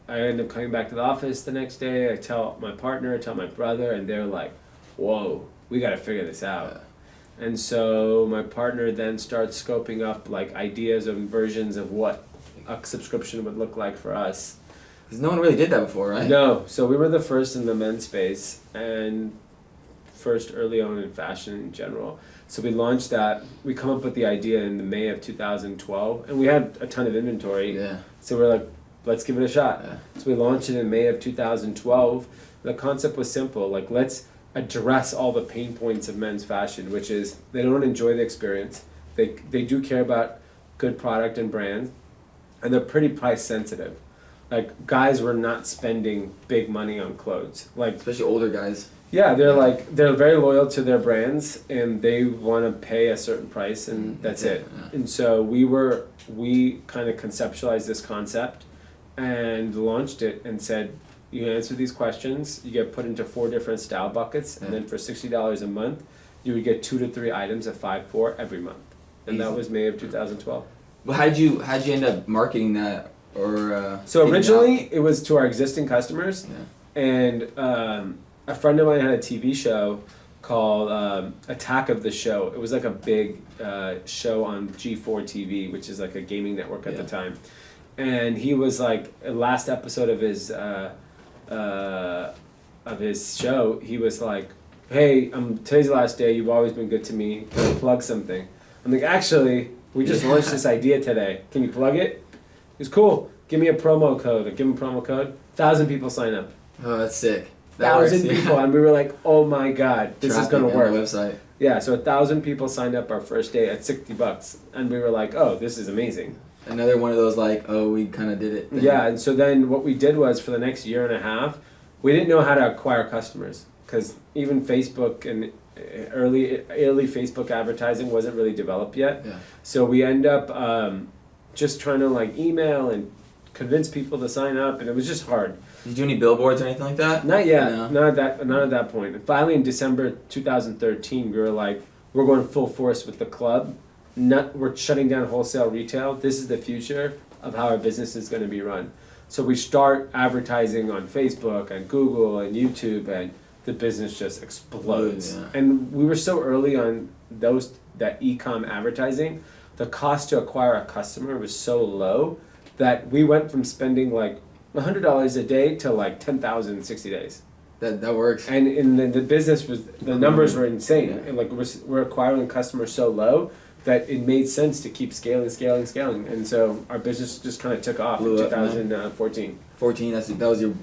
end up coming back to the office the next day. I tell my partner, I tell my brother, and they're like, whoa, we got to figure this out. Yeah. And so my partner then starts scoping up like ideas and versions of what a subscription would look like for us. Because no one really did that before, right? No. So we were the first in the men's space and first early on in fashion in general. So we launched that. We come up with the idea in the May of 2012, and we had a ton of inventory. Yeah. So we're like, let's give it a shot. Yeah. So we launched it in May of 2012. The concept was simple. Like, let's address all the pain points of men's fashion, which is they don't enjoy the experience. They do care about good product and brand, and they're pretty price sensitive. Like, guys were not spending big money on clothes. Like, especially older guys. Yeah, they're very loyal to their brands and they want to pay a certain price and that's it. Yeah. And so we kind of conceptualized this concept and launched it and said, you answer these questions, you get put into 4 different style buckets, and then for $60 a month, you would get 2 to 3 items at 5-4 every month. And that was May of 2012. Well, how'd you end up marketing that or? So originally it was to our existing customers, and a friend of mine had a TV show called Attack of the Show. It was like a big show on G4 TV, which is like a gaming network at the time. And he was like, last episode of his show, he was like, hey, today's the last day, you've always been good to me, can I plug something? I'm like, actually, we just launched this idea today. Can you plug it? He was cool. Give me a promo code. I give him a promo code. 1,000 people sign up. Oh, that's sick. 1,000 people, and we were like, "Oh my god, this is gonna work." On the website. Yeah, so 1,000 people signed up our first day at $60, and we were like, "Oh, this is amazing." Another one of those like, "Oh, we kind of did it." Thing. Yeah, and so then what we did was for the next year and a half, we didn't know how to acquire customers because even Facebook and early Facebook advertising wasn't really developed yet. Yeah. So we end up just trying to like email and convince people to sign up, and it was just hard. Did you do any billboards or anything like that? Not yet. No. Not at that point. And finally, in December 2013, we were like, we're going full force with the club. We're shutting down wholesale retail. This is the future of how our business is going to be run. So we start advertising on Facebook and Google and YouTube, and the business just explodes. Yeah. And we were so early on that e-com advertising, the cost to acquire a customer was so low that we went from spending like $100 a day to like 10,000 in 60 days. That works. And in the business the numbers were insane. Yeah. And like we're acquiring customers so low that it made sense to keep scaling. And so our business just kind of took off in 2014. 14, that was your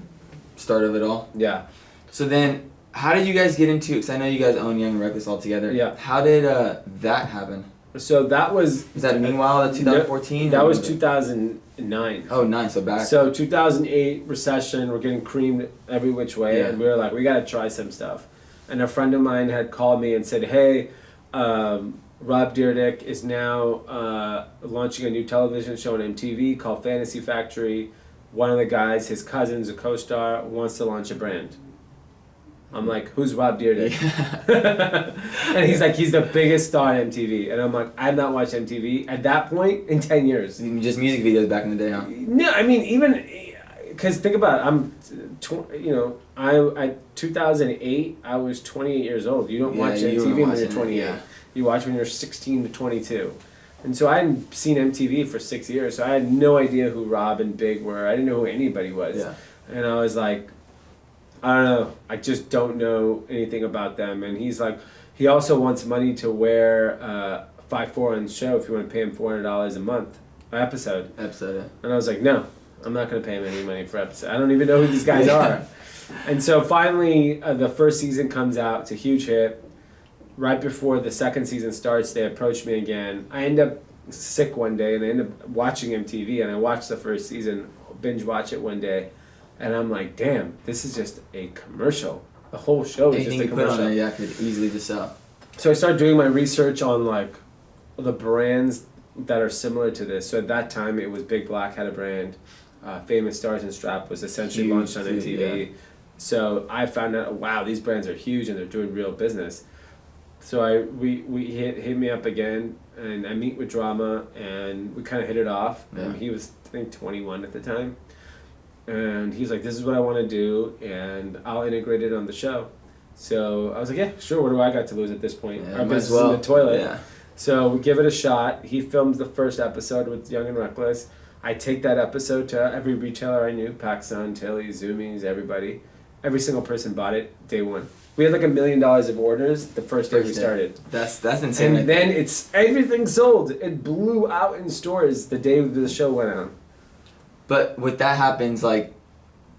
start of it all? Yeah. So then, how did you guys get into, because I know you guys own Young and Reckless all together. Yeah. How did that happen? So that was. Is that meanwhile the 2014? That was 2009. Oh, nice. So back. So 2008 recession, we're getting creamed every which way, Yeah. and we were like, we got to try some stuff. And a friend of mine had called me and said, hey, Rob Dyrdek is now launching a new television show on MTV called Fantasy Factory. One of the guys, his cousin's a co-star, wants to launch a brand. I'm like, who's Rob Dyrdek? Yeah. And he's like, he's the biggest star on MTV. And I'm like, I've not watched MTV at that point in 10 years. Just music videos back in the day, huh? No, I mean, even, because think about it, I 2008, I was 28 years old. You don't watch MTV when you're 28. Yeah. You watch when you're 16 to 22. And so I hadn't seen MTV for 6 years, so I had no idea who Rob and Big were. I didn't know who anybody was. Yeah. And I was like, I don't know. I just don't know anything about them. And he's like, he also wants money to wear 5-4 on the show if you want to pay him $400 a month, an episode. Yeah. And I was like, no, I'm not going to pay him any money for episode. I don't even know who these guys are. And so finally, the first season comes out. It's a huge hit. Right before the second season starts, they approach me again. I end up sick one day, and I end up watching MTV, and I watched the first season, binge watch it one day. And I'm like, damn, this is just a commercial. The whole show is just a commercial. Put on it, could easily just sell. So I started doing my research on like the brands that are similar to this. So at that time, it was Big Black had a brand. Famous Stars and Strap was essentially launched on MTV. Yeah. So I found out, wow, these brands are huge and they're doing real business. So we hit me up again, and I meet with Drama, and we kind of hit it off. Yeah. And he was, I think, 21 at the time. And he's like, this is what I want to do, and I'll integrate it on the show. So I was like, yeah, sure, what do I got to lose at this point? Yeah, our business is in the toilet. Yeah. So we give it a shot. He films the first episode with Young and Reckless. I take that episode to every retailer I knew, PacSun, Tilly's, Zoomies, everybody. Every single person bought it day one. We had like $1 million of orders the first day we started. That's insane. And then everything sold. It blew out in stores the day the show went on. But with that happens, like,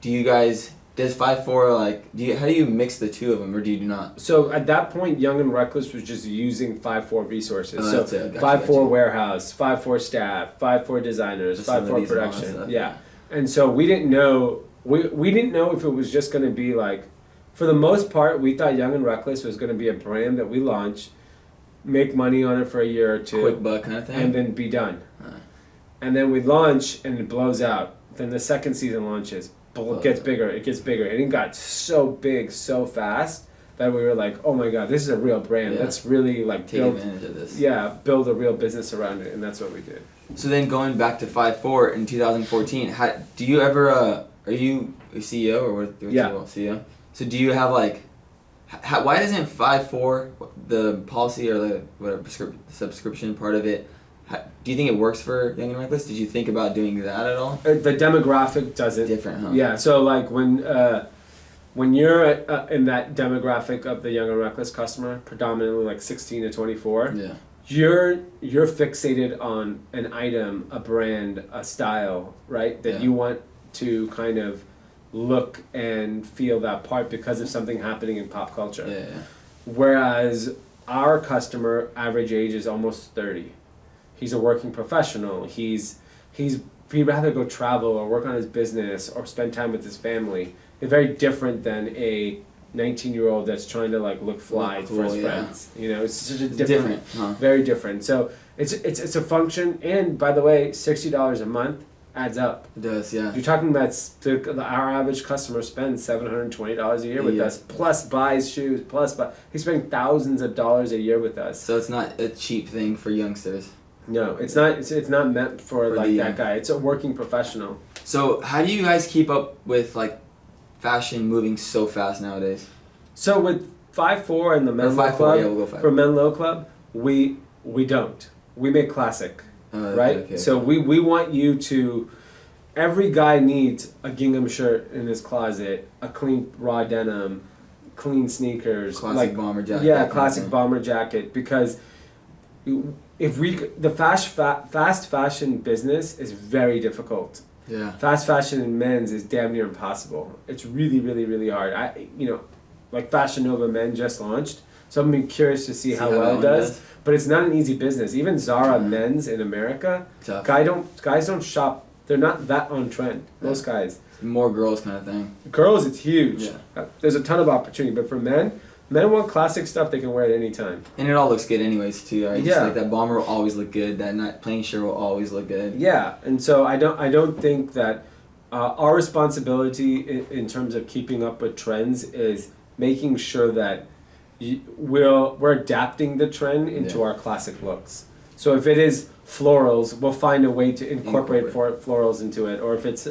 does 5-4, how do you mix the two of them, or do you not? So at that point, Young and Reckless was just using 5-4 resources. Oh, so 5-4 warehouse, 5-4 staff, 5-4 designers, 5-4 production. Yeah. And so we didn't know, we didn't know if it was just going to be like, for the most part, we thought Young and Reckless was going to be a brand that we launch, make money on it for a year or two. Quick buck kind of thing. And then be done. And then we launch and it blows out. Then the second season launches, it gets bigger, and it got so big so fast that we were like, oh my god, this is a real brand. Yeah. Let's really take advantage of this. Yeah, build a real business around it, and that's what we did. So then going back to 5-4 in 2014, do you ever are you a CEO or what's CEO? So do you have why doesn't 5-4 the policy or the whatever subscription part of it? Do you think it works for Young and Reckless? Did you think about doing that at all? The demographic doesn't. Different, huh? Yeah. So when you're in that demographic of the Young and Reckless customer, predominantly 16 to 24. Yeah. You're fixated on an item, a brand, a style, right? That you want to kind of look and feel that part because of something happening in pop culture. Yeah. Whereas our customer average age is almost 30. He's a working professional. He'd rather go travel or work on his business or spend time with his family. It's very different than a 19-year-old that's trying to look fly for his friends. It's such a different, very different. So it's a function. And by the way, $60 a month adds up. It does, yeah. You're talking about our average customer spends $720 a year with us, plus buys shoes, he's spending thousands of dollars a year with us. So it's not a cheap thing for youngsters. No, it's not. It's not meant for that guy. It's a working professional. So how do you guys keep up with fashion moving so fast nowadays? So with 5-4 and the Menlo Club, we'll go 5-4. For Menlo Club, we don't. We make classic, right? Okay. So we want you to. Every guy needs a gingham shirt in his closet, a clean raw denim, clean sneakers, classic bomber jacket. Yeah, classic bomber jacket, because the fast fashion business is very difficult. Yeah. Fast fashion in men's is damn near impossible. It's really, really, really hard. Fashion Nova Men just launched. So I'm curious to see how well it does. But it's not an easy business. Even Zara men's in America, Tough. guys don't shop. They're not that on trend. Most guys. More girls kind of thing. Girls, it's huge. Yeah. There's a ton of opportunity. But for men want classic stuff they can wear at any time. And it all looks good anyways too. Right? Yeah. Just like that bomber will always look good. That plain shirt will always look good. Yeah, and so I don't think that our responsibility in terms of keeping up with trends is making sure that we're adapting the trend into our classic looks. So if it is florals, we'll find a way to incorporate florals into it. Or if it's,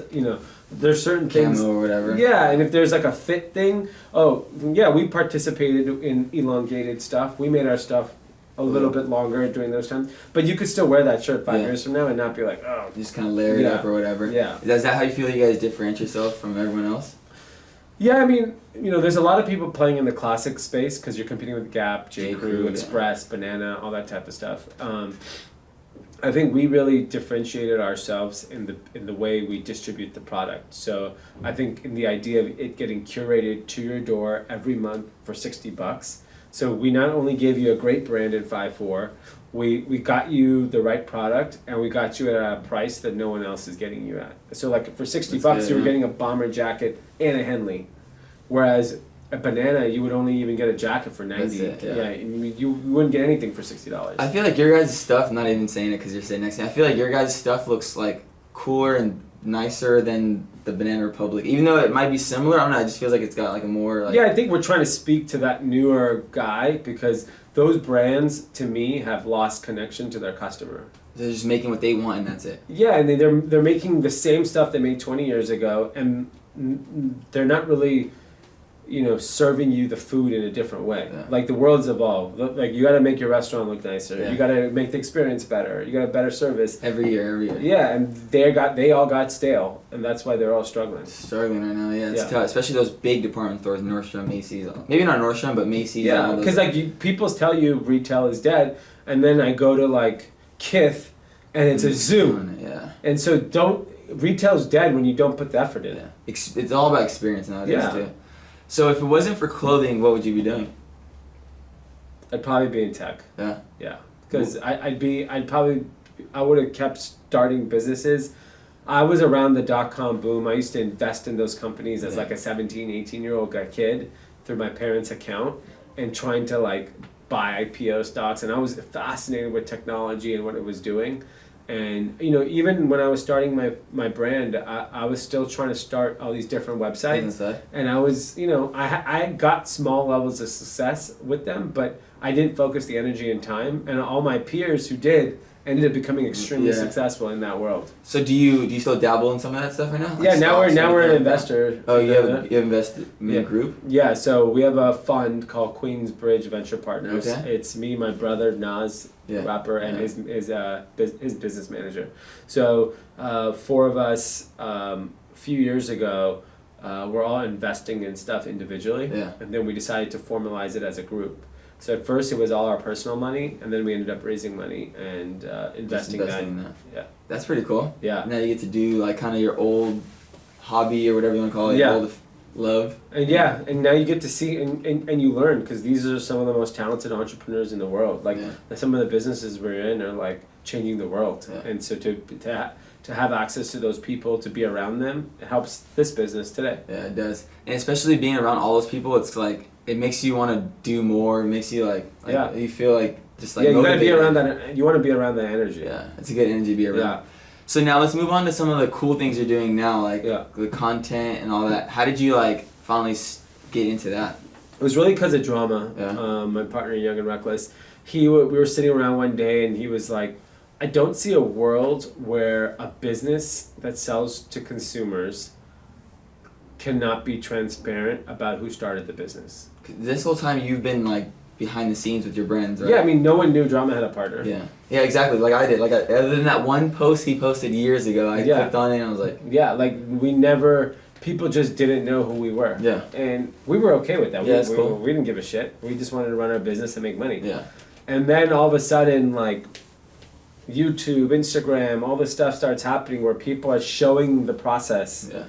there's certain things. Camo or whatever. Yeah, and if there's like a fit thing, we participated in elongated stuff. We made our stuff a little bit longer during those times. But you could still wear that shirt 5 years from now and not be like, oh. You just kind of layer it up or whatever. Yeah. Is that how you feel you guys differentiate yourself from everyone else? Yeah, I mean, there's a lot of people playing in the classic space because you're competing with Gap, J. Crew, Express, Banana, all that type of stuff. I think we really differentiated ourselves in the way we distribute the product. So I think in the idea of it getting curated to your door every month for $60. So we not only gave you a great brand in 5.4, we got you the right product and we got you at a price that no one else is getting you at. So like for $60 you were getting a bomber jacket and a Henley, whereas a Banana you would only even get a jacket for $90. You wouldn't get anything for $60. I feel like your guys' stuff, not even saying it because you're sitting next to me, I feel like your guys' stuff looks like cooler and nicer than the Banana Republic, even though it might be similar. I don't know, it just feels like it's got like a more like... Yeah, I think we're trying to speak to that newer guy because those brands to me have lost connection to their customer. They're just making what they want and that's it. Yeah, and they're making the same stuff they made 20 years ago and they're not really serving you the food in a different way. Yeah. Like the world's evolved. Like you got to make your restaurant look nicer. Yeah. You got to make the experience better. You got a better service every year. Yeah, and they all got stale, and that's why they're all struggling. Struggling right now. Yeah, it's tough, especially those big department stores, Nordstrom, Macy's. Maybe not Nordstrom, but Macy's. Yeah, because people tell you retail is dead, and then I go to like Kith, and it's a zoo. Yeah. And so retail's dead when you don't put the effort in. Yeah. It's all about experience nowadays too. So if it wasn't for clothing, what would you be doing? I'd probably be in tech. Yeah. Yeah. Because I would have kept starting businesses. I was around the dot-com boom. I used to invest in those companies as like a 17, 18-year-old kid through my parents' account and trying to like buy IPO stocks. And I was fascinated with technology and what it was doing. And even when I was starting my brand, I was still trying to start all these different websites, and I was I got small levels of success with them, but I didn't focus the energy and time. And all my peers who did ended up becoming extremely successful in that world. So do you still dabble in some of that stuff right now? Like yeah, now we're an investor. Oh, you have invested in a group? Yeah, so we have a fund called Queensbridge Venture Partners. Okay. It's me, my brother Naz, rapper, and his business manager. So 4 of us a few years ago, we're all investing in stuff individually, and then we decided to formalize it as a group. So at first it was all our personal money, and then we ended up raising money and investing that. Yeah, that's pretty cool. Yeah. Now you get to do like kind of your old hobby or whatever you want to call it. Yeah. Old love. And now you get to see and you learn because these are some of the most talented entrepreneurs in the world. Like some of the businesses we're in are like changing the world, and so to have access to those people, to be around them, it helps this business today. Yeah, it does, and especially being around all those people, it's like. It makes you want to do more. It makes you you feel like just like you gotta be around that. You want to be around that energy. Yeah, it's a good energy to be around. Yeah. So now let's move on to some of the cool things you're doing now, like the content and all that. How did you finally get into that? It was really because of drama. Yeah. My partner, Young and Reckless, we were sitting around one day and he was like, "I don't see a world where a business that sells to consumers cannot be transparent about who started the business." This whole time you've been behind the scenes with your brands, right? Yeah, I mean, no one knew Drama had a partner. Yeah, exactly. Like I did. Other than that one post he posted years ago, I clicked on it and I was like, people just didn't know who we were. Yeah. And we were okay with that. Yeah, that's cool. We didn't give a shit. We just wanted to run our business and make money. Yeah. And then all of a sudden, YouTube, Instagram, all this stuff starts happening where people are showing the process. Yeah.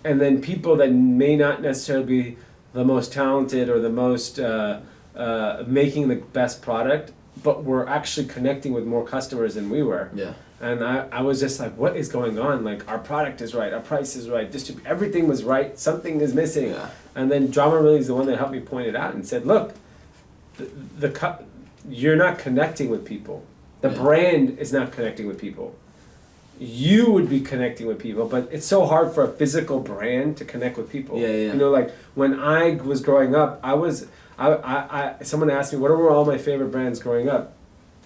And then people that may not necessarily be the most talented or the most making the best product, but we're actually connecting with more customers than we were. Yeah. And I was just like, what is going on? Like, our product is right, our price is right, everything was right, something is missing. Yeah. And then Drama really is the one that helped me point it out and said, look, you're not connecting with people. The brand is not connecting with people. You would be connecting with people, but it's so hard for a physical brand to connect with people. Yeah, yeah. You know, like when I was growing up, someone asked me, what were all my favorite brands growing up?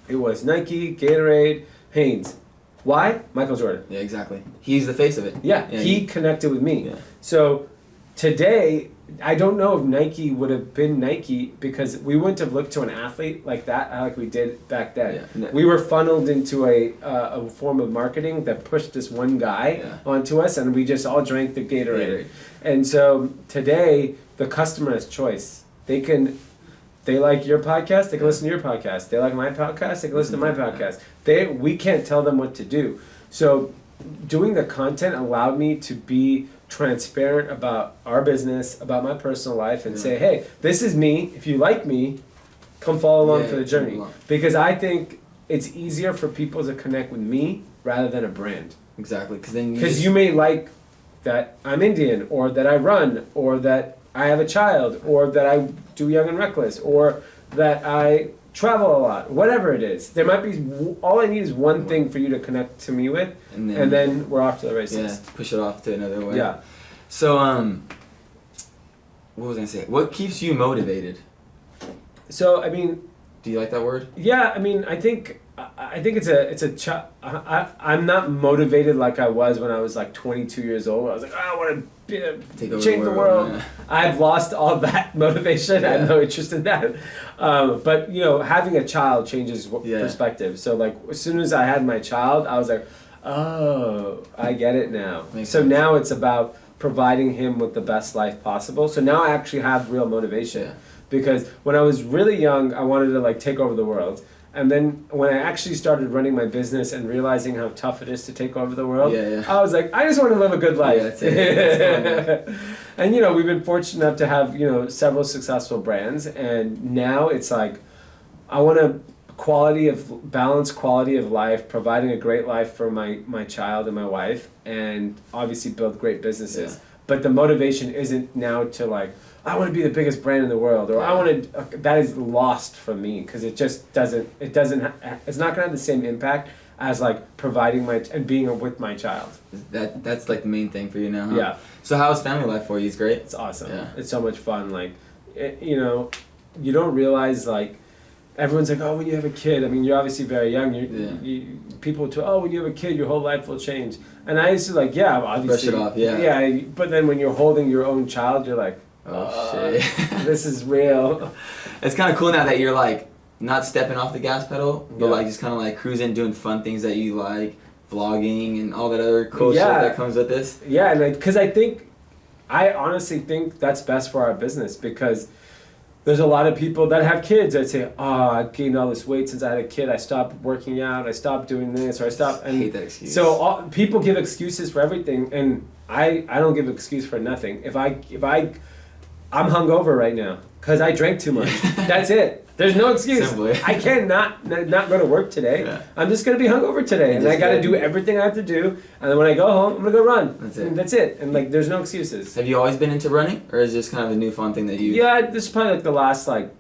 It was Nike, Gatorade, Hanes. Why? Michael Jordan. Yeah, exactly. He's the face of it. Yeah, he connected with me. Yeah. So today, I don't know if Nike would have been Nike because we wouldn't have looked to an athlete like that, like we did back then. Yeah. We were funneled into a form of marketing that pushed this one guy onto us, and we just all drank the Gatorade. And so today, the customer has choice. They like your podcast, they can listen to your podcast. They like my podcast, they can listen to my podcast. We can't tell them what to do. So doing the content allowed me to be transparent about our business, about my personal life, and say, hey, this is me. If you like me, come follow along for the journey. Because I think it's easier for people to connect with me rather than a brand. Exactly. Because you may like that I'm Indian, or that I run, or that I have a child, or that I do Young and Reckless, or that I travel a lot, whatever it is. There might be, all I need is one thing for you to connect to me with, and then we're off to the races. Yeah, push it off to another way. Yeah. So, what was I going to say? What keeps you motivated? So, I mean... Do you like that word? Yeah, I mean, I think I'm not motivated like I was when I was like 22 years old. I was like, I want to change the world. Yeah. I've lost all that motivation. I have no interest in that. But, you know, having a child changes perspective. So, like, as soon as I had my child, I was like, oh, I get it now. Makes sense. Now it's about providing him with the best life possible. So now I actually have real motivation. Yeah. Because when I was really young, I wanted to like take over the world. And then when I actually started running my business and realizing how tough it is to take over the world, I was like, I just want to live a good life. Yeah, that's it. That's fun, and you know, we've been fortunate enough to have, you know, several successful brands, and now it's like, I want to balance quality of life, providing a great life for my child and my wife, and obviously build great businesses. Yeah. But the motivation isn't now to like, I want to be the biggest brand in the world, or I want to. That is lost from me because it just doesn't. It's not gonna have the same impact as like providing and being with my child. That's like the main thing for you now. Huh? Yeah. So how's family life for you? It's great. It's awesome. Yeah. It's so much fun. Like, you know, you don't realize like. Everyone's like, oh, when you have a kid, I mean, you're obviously very young. People tell, oh, when you have a kid, your whole life will change. And I used to like, yeah, obviously. Brush it off, yeah. Yeah, but then when you're holding your own child, you're like, oh shit. This is real. It's kind of cool now that you're like not stepping off the gas pedal, but like just kind of like cruising, doing fun things that you like, vlogging and all that other cool shit that comes with this. Yeah, and because I honestly think that's best for our business because there's a lot of people that have kids that say, oh, I gained all this weight since I had a kid. I stopped working out. I stopped doing this, or I stopped. I hate that excuse. So people give excuses for everything, and I don't give an excuse for nothing. I'm hungover right now because I drank too much. That's it. There's no excuse. Simply. I can't not go to work today. Yeah. I'm just gonna be hungover today, and I got to do everything I have to do. And then when I go home, I'm gonna go run. That's it. And that's it. And like, there's no excuses. Have you always been into running, or is this kind of a new fun thing that you? Yeah, this is probably like the last like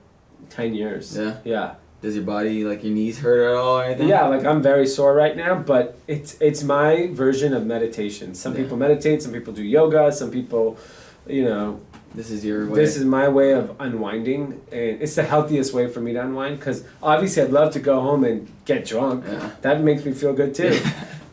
10 years. Yeah. Yeah. Does your body, like your knees hurt at all or anything? Yeah, like I'm very sore right now, but it's my version of meditation. Some people meditate, some people do yoga, some people, you know. This is your way. This is my way of unwinding, and it's the healthiest way for me to unwind. Because obviously, I'd love to go home and get drunk. Yeah. That makes me feel good too.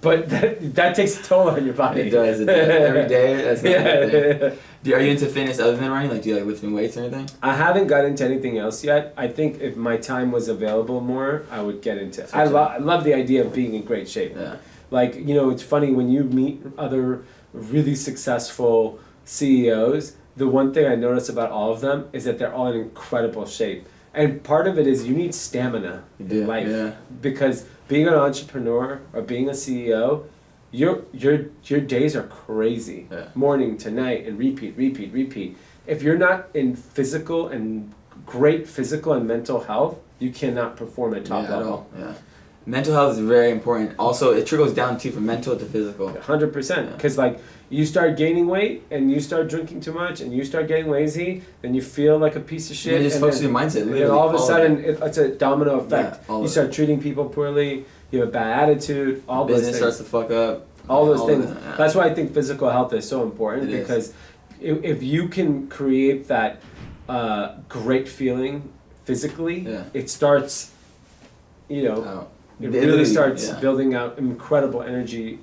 But that takes a toll on your body. It does. Every day. That's not a thing. Are you into fitness other than running? Like, do you like lifting weights or anything? I haven't got into anything else yet. I think if my time was available more, I would get into it. I love the idea of being in great shape. Yeah. Like, you know, it's funny when you meet other really successful CEOs. The one thing I notice about all of them is that they're all in incredible shape. And part of it is you need stamina in life. Yeah. Because being an entrepreneur or being a CEO, your days are crazy. Yeah. Morning to night and repeat. If you're not in physical and great physical and mental health, you cannot perform at top level. At all. Yeah. Mental health is very important. Also, it trickles down too from mental to physical. 100%. Because like you start gaining weight and you start drinking too much and you start getting lazy, then you feel like a piece of shit. You just focus your mindset. Literally, and all of a sudden, it's a domino effect. Yeah, you start treating people poorly. You have a bad attitude. All those things. Business starts to fuck up. All those things. Yeah. That's why I think physical health is so important because if you can create that great feeling physically, it starts, it really starts building out incredible energy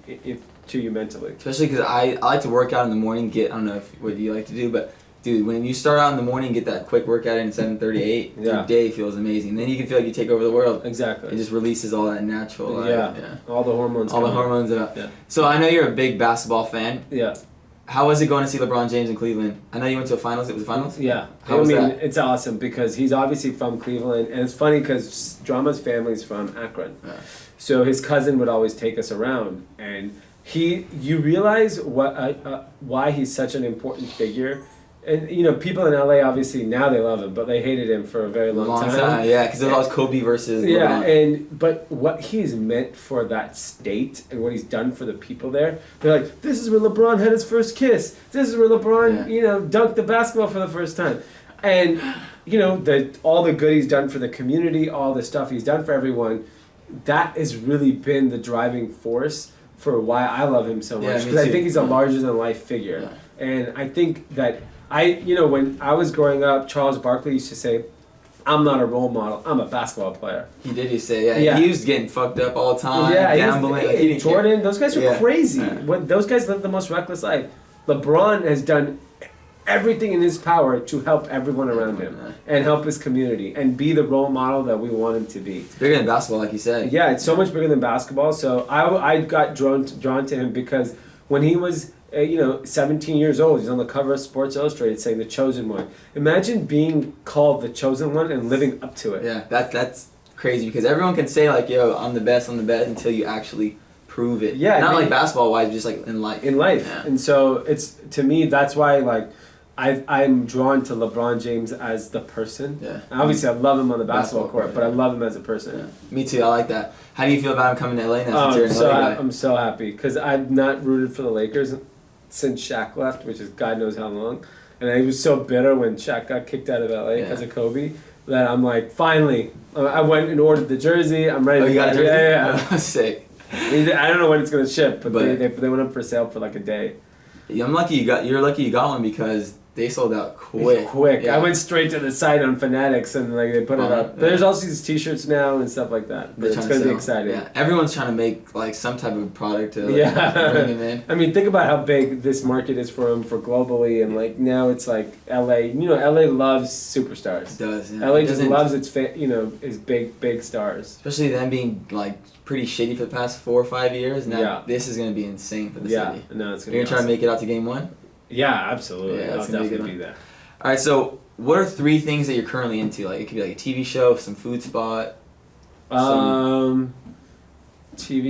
to you mentally. Especially because I like to work out in the morning. I don't know what you like to do, but dude, when you start out in the morning, get that quick workout in 7:38, your day feels amazing. Then you can feel like you take over the world. Exactly. It just releases all that natural. All the hormones. All the hormones. So I know you're a big basketball fan. Yeah. How was it going to see LeBron James in Cleveland? I know you went to a finals. It was a finals? Yeah. How was that? It's awesome because he's obviously from Cleveland. And it's funny because Drama's family's from Akron. Yeah. So his cousin would always take us around. And you realize why he's such an important figure. And, people in LA, obviously, now they love him, but they hated him for a very long time. Yeah, because it was Kobe versus LeBron. But what he's meant for that state and what he's done for the people there, they're like, this is where LeBron had his first kiss. This is where LeBron, dunked the basketball for the first time. And, all the good he's done for the community, all the stuff he's done for everyone, that has really been the driving force for why I love him so much. Because I think he's a larger-than-life figure. Yeah. And I think that when I was growing up, Charles Barkley used to say, I'm not a role model, I'm a basketball player. He did, he say, he was getting fucked up all the time, gambling. Jordan, those guys are crazy. When those guys live the most reckless life. LeBron has done everything in his power to help everyone around him and help his community and be the role model that we want him to be. It's bigger than basketball, like you said. Yeah, it's so much bigger than basketball. So I got drawn to him because when he was 17 years old, he's on the cover of Sports Illustrated saying the chosen one. Imagine being called the chosen one and living up to it. Yeah, that's crazy because everyone can say like, yo, I'm the best until you actually prove it. Yeah, not like basketball wise, just like in life. In life, and so it's to me that's why like I'm drawn to LeBron James as the person. Yeah. And obviously, I love him on the basketball court, but I love him as a person. Yeah. Me too. I like that. How do you feel about him coming to LA now? Since you're in LA? I'm so happy because I've not rooted for the Lakers since Shaq left, which is God knows how long. And I was so bitter when Shaq got kicked out of LA because of Kobe that I'm like, finally, I went and ordered the jersey. I'm ready. Oh, you got a jersey? Yeah. Oh, sick. I don't know when it's gonna ship, but they went up for sale for like a day. Yeah, you're lucky you got one because they sold out quick. Yeah. I went straight to the site on Fanatics and like they put it up. There's also these T-shirts now and stuff like that. But it's gonna be exciting. Yeah, everyone's trying to make like some type of product to bring him in. I mean, think about how big this market is for him for globally, and like now it's like LA. LA loves superstars. It does. Yeah. LA just loves its big stars. Especially them being like pretty shitty for the past 4 or 5 years. Now this is gonna be insane for the city. No, it's gonna. You're gonna try to make it out to game 1. Yeah, absolutely. Yeah, I'll definitely be there. All right, so what are 3 things that you're currently into? Like it could be like a TV show, some food spot. TV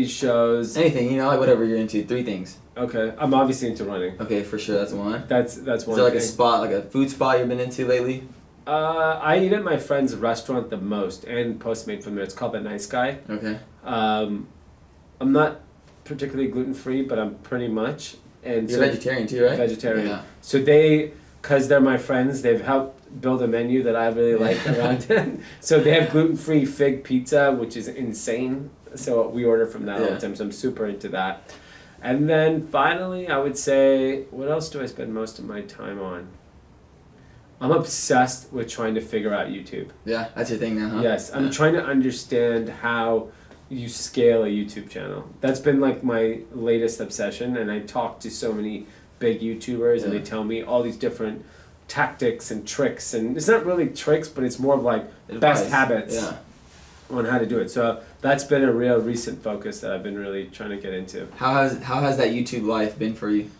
shows. Anything, like whatever you're into. 3 things. Okay, I'm obviously into running. Okay, for sure, that's one. That's one. Is there like a spot, like a food spot you've been into lately? I eat at my friend's restaurant the most, and Postmate from there. It's called The Nice Guy. Okay. I'm not particularly gluten-free, but I'm pretty much. And you're vegetarian too, right? Vegetarian. Yeah. So because they're my friends, they've helped build a menu that I really like around it. So they have gluten-free fig pizza, which is insane. So we order from that all the time. So I'm super into that. And then finally, I would say, what else do I spend most of my time on? I'm obsessed with trying to figure out YouTube. Yeah, that's your thing now, huh? Yes, I'm trying to understand how you scale a YouTube channel. That's been like my latest obsession, and I talk to so many big YouTubers and they tell me all these different tactics and tricks, and it's not really tricks, but it's more of like best habits on how to do it. So that's been a real recent focus that I've been really trying to get into. How has that YouTube life been for you?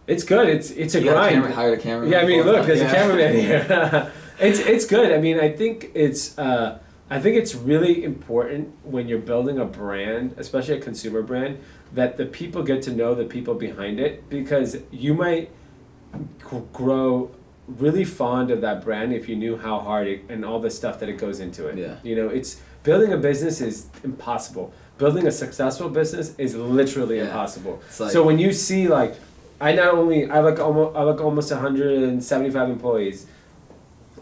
It's good. It's a grind. Hired a camera. Yeah, I mean, look, there's a cameraman here. It's good. I mean, I think it's really important when you're building a brand, especially a consumer brand, that the people get to know the people behind it, because you might grow really fond of that brand if you knew how hard it and all the stuff that it goes into it. Yeah. You know, it's building a business is impossible. Building a successful business is literally impossible. Like, so when you see like, I like almost 175 employees.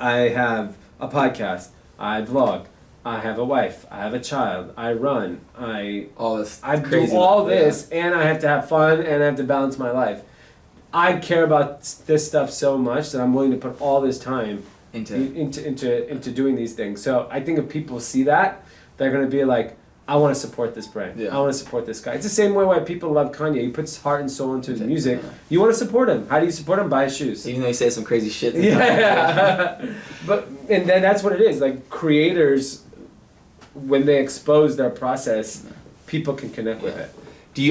I have a podcast. I vlog. I have a wife. I have a child. I run. I do all this, and I have to have fun, and I have to balance my life. I care about this stuff so much that I'm willing to put all this time into doing these things. So I think if people see that, they're gonna be like, I want to support this brand. Yeah. I want to support this guy. It's the same way why people love Kanye. He puts heart and soul into his music. Yeah. You want to support him. How do you support him? Buy his shoes. Even though he says some crazy shit. Yeah. And then that's what it is. Like creators, when they expose their process, people can connect with it.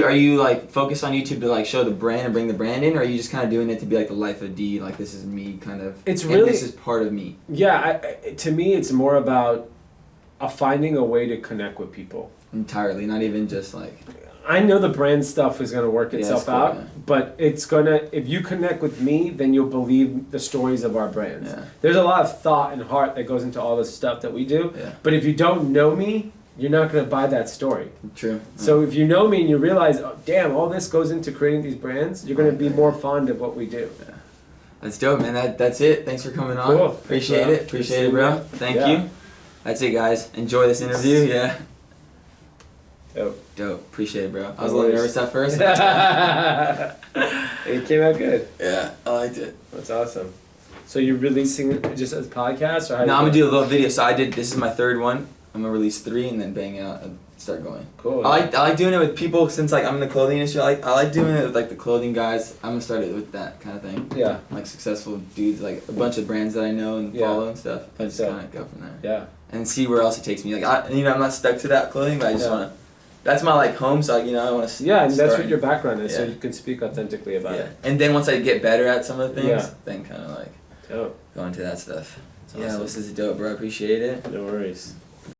Are you like focused on YouTube to like show the brand and bring the brand in, or are you just kind of doing it to be like the life of D, like this is me kind of? It's really, and this is part of me. Yeah, to me, it's more about finding a way to connect with people. Entirely, not even just like. I know the brand stuff is gonna work itself out, yeah. but it's gonna. If you connect with me, then you'll believe the stories of our brands. Yeah. There's a lot of thought and heart that goes into all this stuff that we do. Yeah. But if you don't know me, you're not gonna buy that story. True. So if you know me and you realize, oh, damn, all this goes into creating these brands, you're gonna be more fond of what we do. Yeah. That's dope, man. That's it. Thanks for coming on. Cool. Appreciate it. Appreciate it, bro. Thank you. That's it, guys. Enjoy this interview. Yeah. Dope. Appreciate it, bro. I was a little nervous at first. It came out good. Yeah, I liked it. That's awesome. So you're releasing it just as a podcast, or how? No, I'm gonna do a little video. So this is my third one. I'm gonna release 3 and then bang out and start going. Cool. I like doing it with people since like I'm in the clothing industry. I like doing it with like the clothing guys. I'm gonna start it with that kind of thing. Yeah. Like successful dudes, like a bunch of brands that I know and follow and stuff. I just kind of go from there. Yeah. And see where else it takes me. Like I'm not stuck to that clothing, but I just wanna. That's my like home, so I want to. Yeah, and that's what your background is, so you can speak authentically about it. And then once I get better at some of the things, then kind of like go into that stuff. That's awesome. This is dope, bro. I appreciate it. No worries.